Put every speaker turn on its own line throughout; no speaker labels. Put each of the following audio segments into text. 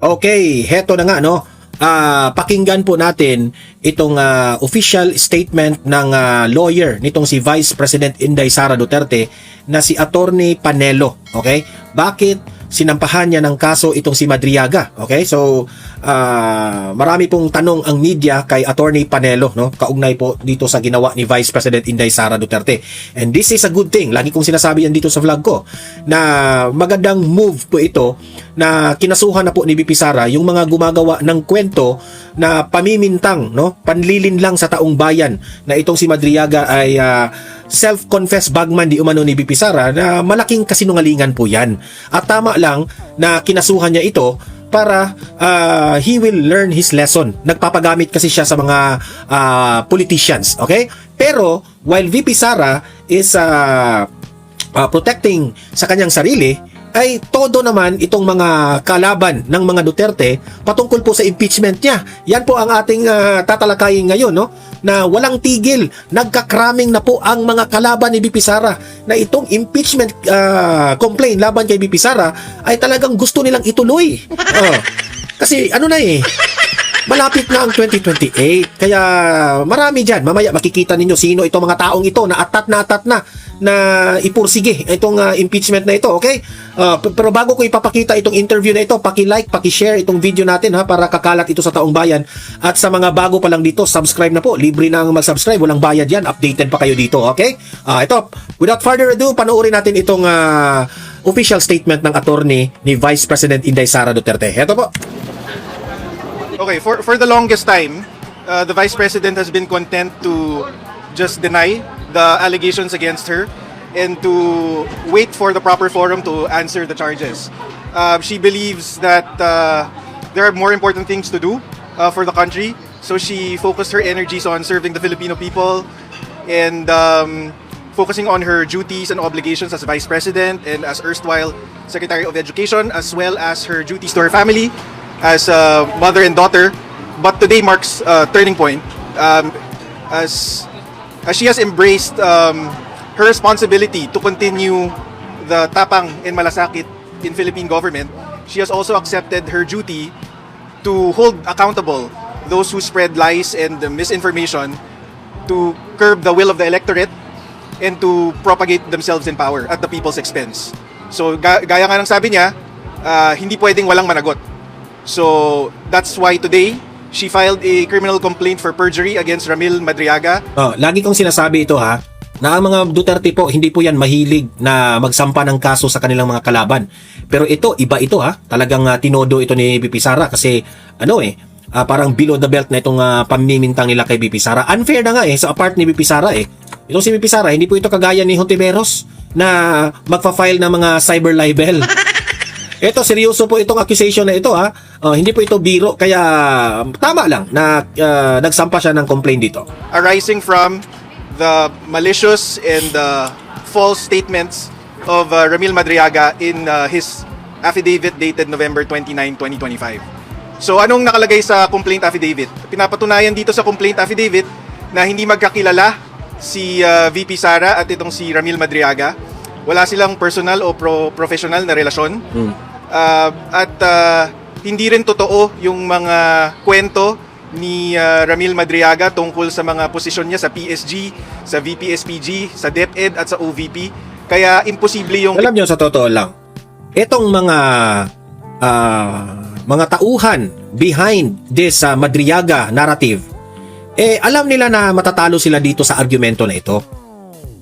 Okay, heto na nga no. Pakinggan po natin itong official statement ng lawyer nitong si Vice President Inday Sara Duterte na si Attorney Panelo. Okay? Bakit sinampahan niya ng kaso itong si Madriaga? Okay? So, marami pong tanong ang media kay Attorney Panelo, no? Kaugnay po dito sa ginawa ni Vice President Inday Sara Duterte. And this is a good thing. Lagi kong sinasabi yan dito sa vlog ko na magandang move po ito na kinasuhan na po ni VP Sara yung mga gumagawa ng kwento na pamimintang, no? Panlilin lang sa taong bayan na itong si Madriaga ay self-confessed bagman di umano ni VP Sara, na malaking kasinungalingan po yan. At tama lang na kinasuhan niya ito para he will learn his lesson. Nagpapagamit kasi siya sa mga politicians, okay? Pero while VP Sara is protecting sa kanyang sarili, ay todo naman itong mga kalaban ng mga Duterte patungkol po sa impeachment niya. Yan po ang ating tatalakayin ngayon, no? Na walang tigil, nagkakraming na po ang mga kalaban ni VP Sara na itong impeachment complaint laban kay VP Sara ay talagang gusto nilang ituloy. Kasi ano na malapit na ang 2028. Kaya marami dyan. Mamaya makikita ninyo sino itong mga taong ito na atat na ipursige itong impeachment na ito, okay? Pero bago ko ipapakita itong interview na ito, paki-like, paki-share itong video natin ha, para kakalat ito sa taong bayan. At sa mga bago pa lang dito, subscribe na po. Libre na ang mag-subscribe, walang bayad yan. Updated pa kayo dito, okay? Ito, without further ado, panoorin natin itong official statement ng attorney ni Vice President Inday Sara Duterte. Ito po.
Okay, for the longest time, the Vice President has been content to just deny the allegations against her and to wait for the proper forum to answer the charges. She believes that there are more important things to do for the country, so she focused her energies on serving the Filipino people and focusing on her duties and obligations as Vice President and as erstwhile Secretary of Education, as well as her duties to her family as a mother and daughter. But today marks a turning point as she has embraced her responsibility to continue the tapang and malasakit in Philippine government. She has also accepted her duty to hold accountable those who spread lies and misinformation, to curb the will of the electorate, and to propagate themselves in power at the people's expense. So gaya nga ng sabi niya, hindi pwedeng walang managot. So that's why today she filed a criminal complaint for perjury against Ramil Madriaga.
Lagi kong sinasabi ito ha, na ang mga Duterte po, hindi po yan mahilig na magsampa ng kaso sa kanilang mga kalaban. Pero ito, iba ito ha. Talagang tinodo ito ni VP Sara kasi parang below the belt na itong pamimintang nila kay VP Sara. Unfair na nga sa part ni VP Sara Itong si VP Sara, hindi po ito kagaya ni Hontiveros na magfa-file ng mga cyber libel. Ito, seryoso po itong accusation na ito ha. Hindi po ito biro, kaya tama lang na nagsampa siya ng complaint dito.
Arising from the malicious and false statements of Ramil Madriaga in his affidavit dated November 29, 2025. So anong nakalagay sa complaint affidavit? Pinapatunayan dito sa complaint affidavit na hindi magkakilala si VP Sara at itong si Ramil Madriaga. Wala silang personal o professional na relasyon. At hindi rin totoo yung mga kwento ni Ramil Madriaga tungkol sa mga posisyon niya sa PSG, sa VP-SPG, sa DepEd at sa OVP. Kaya imposible yung...
Alam niyo, sa totoo lang, itong mga tauhan behind this Madriaga narrative, alam nila na matatalo sila dito sa argumento na ito.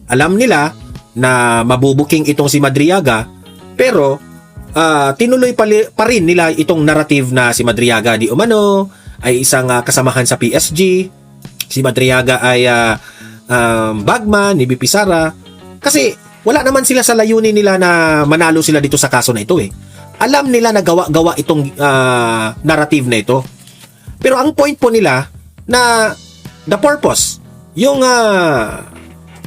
Alam nila na mabubuking itong si Madriaga, pero tinuloy pa rin nila itong narrative na si Madriaga di umano ay isang kasamahan sa PSG, si Madriaga ay bagman ni VP Sara, kasi wala naman sila sa layunin nila na manalo sila dito sa kaso na ito Alam nila na gawa-gawa itong narrative na ito, pero ang point po nila na the purpose, yung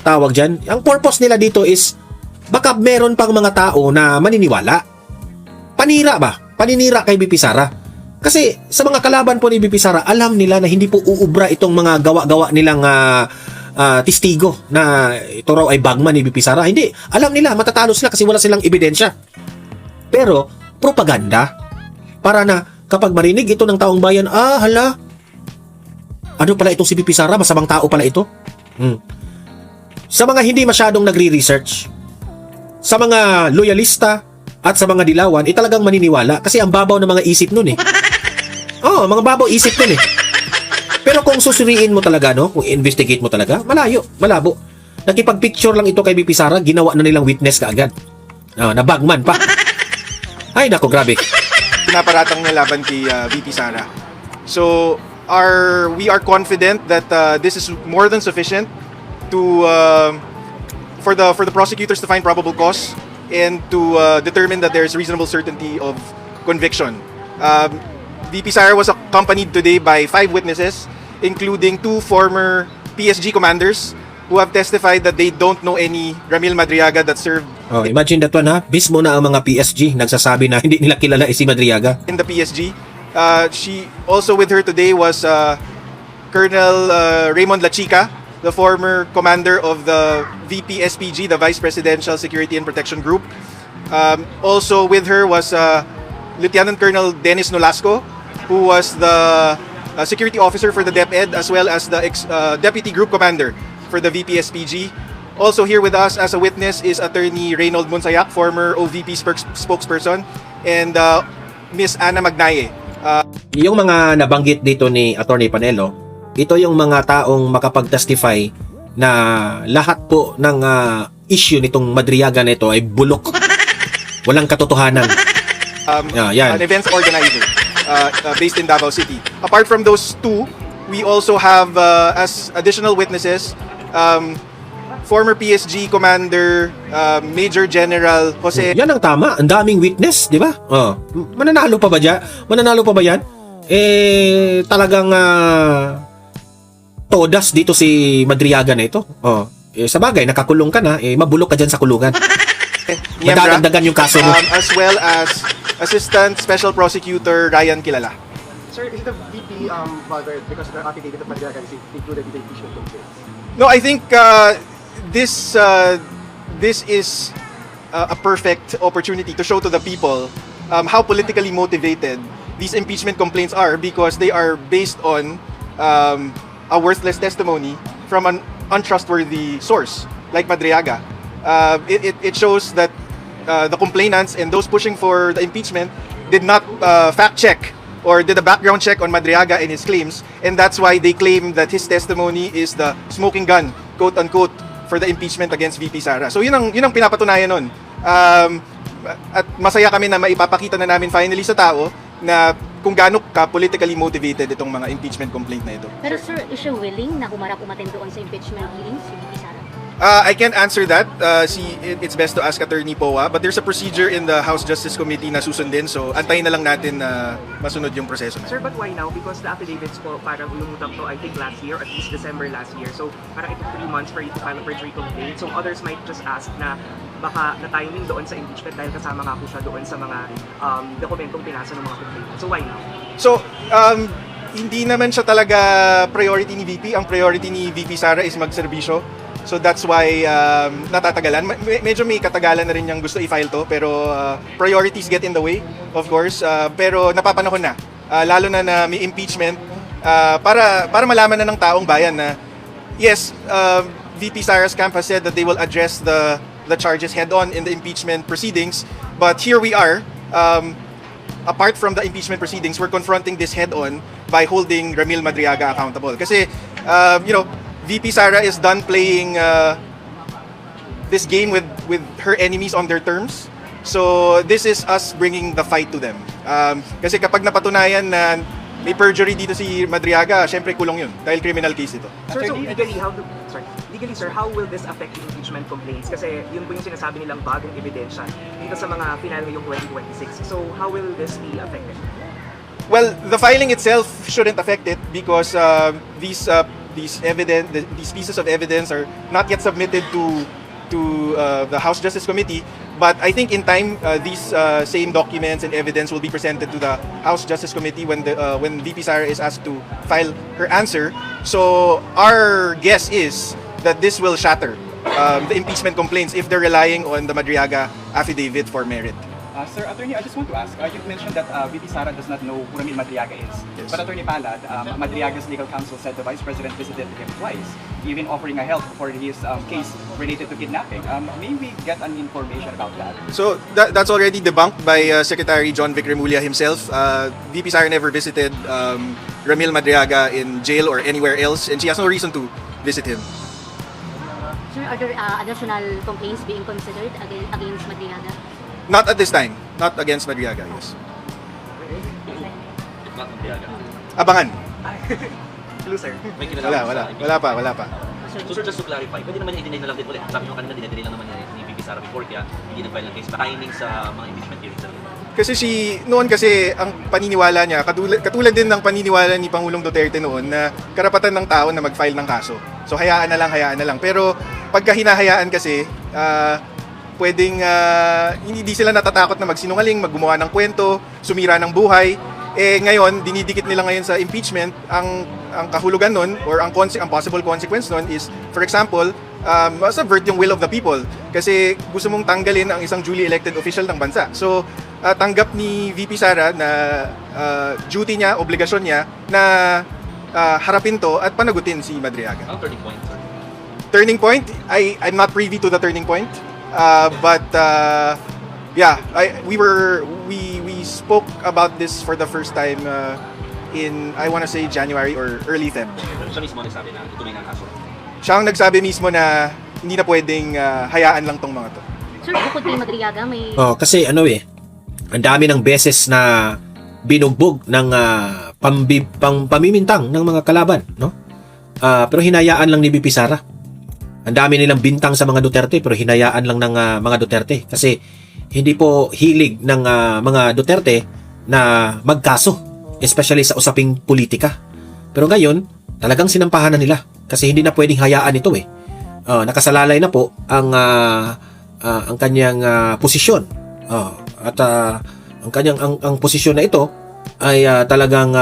tawag dyan, ang purpose nila dito is baka meron pang mga tao na maniniwala. Paninira kay VP Sara. Kasi sa mga kalaban po ni VP Sara, alam nila na hindi po uubra itong mga gawa-gawa nilang testigo na ito raw ay bagman ni VP Sara. Hindi. Alam nila, matatalo sila kasi wala silang ebidensya. Pero, propaganda. Para na kapag marinig ito ng taong bayan, hala, ano pala itong si VP Sara? Masamang tao pala ito. Sa mga hindi masyadong nagre-research, sa mga loyalista at sa mga dilawan, talagang maniniwala kasi ang babaw ng mga isip nun eh. Oo, mga babaw isip nun eh. Pero kung susuriin mo talaga, no, kung investigate mo talaga, malayo, malabo. Nakipag-picture lang ito kay VP Sara, ginawa na nilang witness kaagad. Na bagman pa. Ay, nako, grabe.
Pinaparatang niya laban kay VP Sara. So, we are confident that this is more than sufficient to for the prosecutors to find probable cause and to determine that there is reasonable certainty of conviction. VP Sara was accompanied today by 5 witnesses, including 2 former PSG commanders who have testified that they don't know any Ramil Madriaga that served
Imagine that one, ha? Mismo na ang mga PSG nagsasabi na hindi nila kilala si Madriaga.
in the PSG. She also with her today was Colonel Raymond Lachica, the former commander of the VP SPG, the Vice Presidential Security and Protection Group. Also with her was Lieutenant Colonel Dennis Nolasco, who was the security officer for the DepEd as well as the deputy group commander for the VP SPG. Also here with us as a witness is Attorney Reynold Monsayak, former OVP spokesperson, and Miss Ana Magnaye.
Yung mga nabanggit dito ni Attorney Panelo, ito yung mga taong makapag-testify na lahat po ng issue nitong Madriaga na ito ay bulok. Walang katotohanan. Yan.
An events organizer based in Davao City. Apart from those 2, we also have as additional witnesses former PSG Commander Major General Jose.
Yan ang tama. Ang daming witness, di ba? Mananalo pa ba dyan? Mananalo pa ba yan? Talagang todas dito si Madriaga na ito. Sa bagay, nakakulong ka na, mabulok ka dyan sa kulungan. Madadagdagan yung kaso mo.
As well as Assistant Special Prosecutor Ryan Kilala.
Sir, is the VP bothered because the affidavit of Madriaga is included in the impeachment complaint?
No, I think this is a perfect opportunity to show to the people how politically motivated these impeachment complaints are, because they are based on a worthless testimony from an untrustworthy source like Madriaga. It shows that the complainants and those pushing for the impeachment did not fact check or did a background check on Madriaga and his claims, and that's why they claim that his testimony is the smoking gun, quote unquote, for the impeachment against VP Sara. So yun ang pinapatunayan nun. At masaya kami na maipapakita na namin finally sa tao na kung gaano ka politically motivated itong mga impeachment complaint na ito.
Pero sir, is she willing na humarap umattend doon sa impeachment hearings si VP Sara?
I can't answer that. It's best to ask Attorney Poa, but there's a procedure in the House Justice Committee na susundin, so antayin na lang natin na masunod yung proseso na.
Sir, but why now? Because the affidavits po parang lumutang to, I think, last year, at least December last year. So parang ito 3 months for you to file a perjury complaint. So others might just ask na baka na-timing doon sa impeachment dahil kasama nga po siya doon sa mga dokumentong pinasa ng mga complainant. So why now? So,
hindi naman siya talaga priority ni VP. Ang priority ni VP Sara is magserbisyo. So that's why natatagalan. Medyo may katagalan na rin niyang gusto i-file to, pero priorities get in the way, of course. Pero napapanahon na. Lalo na na may impeachment para malaman na ng taong bayan na yes, VP Sara's camp has said that they will address the charges head-on in the impeachment proceedings, but here we are. Apart from the impeachment proceedings, we're confronting this head-on by holding Ramil Madriaga accountable. Kasi, VP Sara is done playing this game with her enemies on their terms. So, this is us bringing the fight to them. Kasi kapag napatunayan na may perjury dito si Madriaga, syempre kulong yun. Dahil criminal case ito.
Sir, so legally, sir, how will this affect the impeachment complaints? Kasi yun po yung sinasabi nilang bagong ebidensya dito sa mga final ngayong 2026. So, how will this be affected?
Well, the filing itself shouldn't affect it because these pieces of evidence are not yet submitted to the House Justice Committee. But I think in time, these same documents and evidence will be presented to the House Justice Committee when VP Sara is asked to file her answer. So our guess is that this will shatter the impeachment complaints if they're relying on the Madriaga affidavit for merit.
Sir Attorney, I just want to ask, you've mentioned that VP Sara does not know who Ramil Madriaga is.
Yes.
But Attorney Palad, Madriaga's legal counsel said the Vice President visited him twice, even offering a help for his case related to kidnapping. May we get an information about that?
So that's already debunked by Secretary John Vic Remulla himself. VP Sara never visited Ramil Madriaga in jail or anywhere else, and she has no reason to visit him.
Sir, are there additional complaints being considered against Madriaga?
Not at this time. Not against Madriaga, yes. Abangan.
Hello, sir.
May kinalaman
Wala pa.
So sir, just to clarify, pwede naman i-deny na lang din ulit. Sabi nyo kanina, dinedeny lang naman ni VP Sara before, kaya hindi nag-file ng case. Timing sa mga impeachment hearings.
Kasi noon kasi ang paniniwala niya, katulad din ng paniniwala ni Pangulong Duterte noon na karapatan ng tao na mag-file ng kaso. So hayaan na lang. Pero pagka hinahayaan kasi, pwedeng hindi sila natatakot na magsinungaling, maggumawa ng kwento, sumira ng buhay. Ngayon, dinidikit nila ngayon sa impeachment, ang kahulugan nun or ang possible consequence nun is, for example, subvert yung will of the people. Kasi gusto mong tanggalin ang isang duly elected official ng bansa. So, tanggap ni VP Sara na duty niya, obligasyon niya na harapin to at panagutin si Madriaga.
Ang turning point, sir.
Turning point, I'm not privy to the turning point. But yeah, we spoke about this for the first time in, I want to say, January or early Feb.
Siya mismo nagsabi na ituloy na ang kaso.
Siya ang nagsabi mismo na hindi na pwedeng hayaan lang tong mga to.
Sir, bukod kay Madriaga, may...
Kasi ang dami ng beses na binugbog ng pamimintang ng mga kalaban, no? Pero hinayaan lang ni VP Sara. Ang dami nilang bintang sa mga Duterte pero hinayaan lang ng mga Duterte kasi hindi po hilig ng mga Duterte na magkaso, especially sa usaping politika. Pero ngayon, talagang sinampahan na nila kasi hindi na pwedeng hayaan ito eh. Nakasalalay na po ang kanyang posisyon. At ang posisyon na ito ay talagang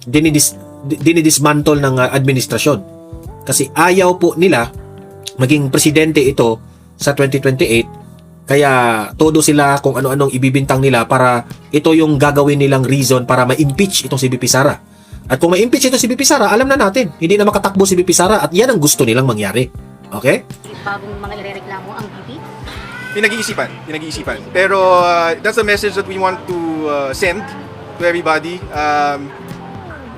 dinidismantle ng administrasyon. Kasi ayaw po nila maging presidente ito sa 2028, kaya todo sila kung ano-anong ibibintang nila para ito yung gagawin nilang reason para ma-impeach itong si VP Sara. At kung ma-impeach ito si VP Sara, alam na natin, hindi na makatakbo si VP Sara at yan ang gusto nilang mangyari. Okay?
Bagong mga irereklamo ang VP?
Pinag-iisipan. Pero that's a message that we want to send to everybody.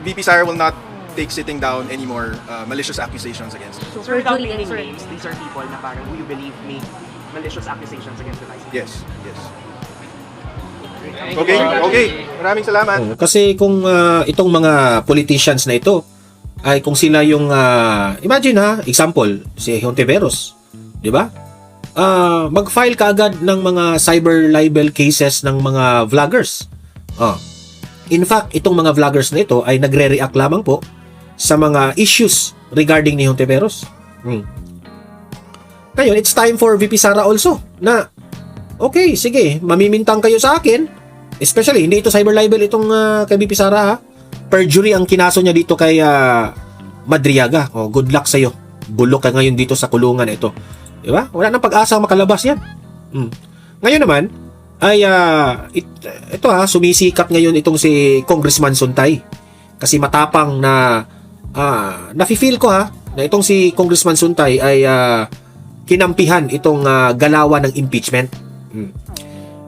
VP Sara will not take sitting down any more malicious accusations against him.
So, sir, without
Julie,
naming
sir.
names, these are people na parang who you believe made malicious accusations against the vice president.
Yes. Okay. Maraming salamat.
Kasi kung itong mga politicians na ito ay kung sila yung imagine example si Hontiveros, di ba? Mag-file ka agad ng mga cyber libel cases ng mga vloggers. In fact, itong mga vloggers na ito ay nagre-react lamang po sa mga issues regarding ni Hontiveros. Ngayon, it's time for VP Sara also na okay, sige, mamimintang kayo sa akin. Especially, hindi ito cyber libel itong kay VP Sara ha. Perjury ang kinaso niya dito kay Madriaga. Good luck sa'yo. Bulok ka ngayon dito sa kulungan ito. Diba? Wala nang pag-asa makalabas yan. Ngayon naman, ay ito sumisikat ngayon itong si Congressman Suntay. Kasi matapang na nafi-feel ko na itong si Congressman Suntay ay kinampihan itong galawan ng impeachment.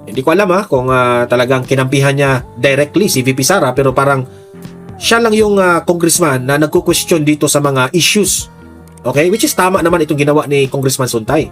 Hindi ko alam kung talagang kinampihan niya directly si VP Sara, pero parang siya lang yung congressman na nagko-question dito sa mga issues. Okay? Which is tama naman itong ginawa ni Congressman Suntay.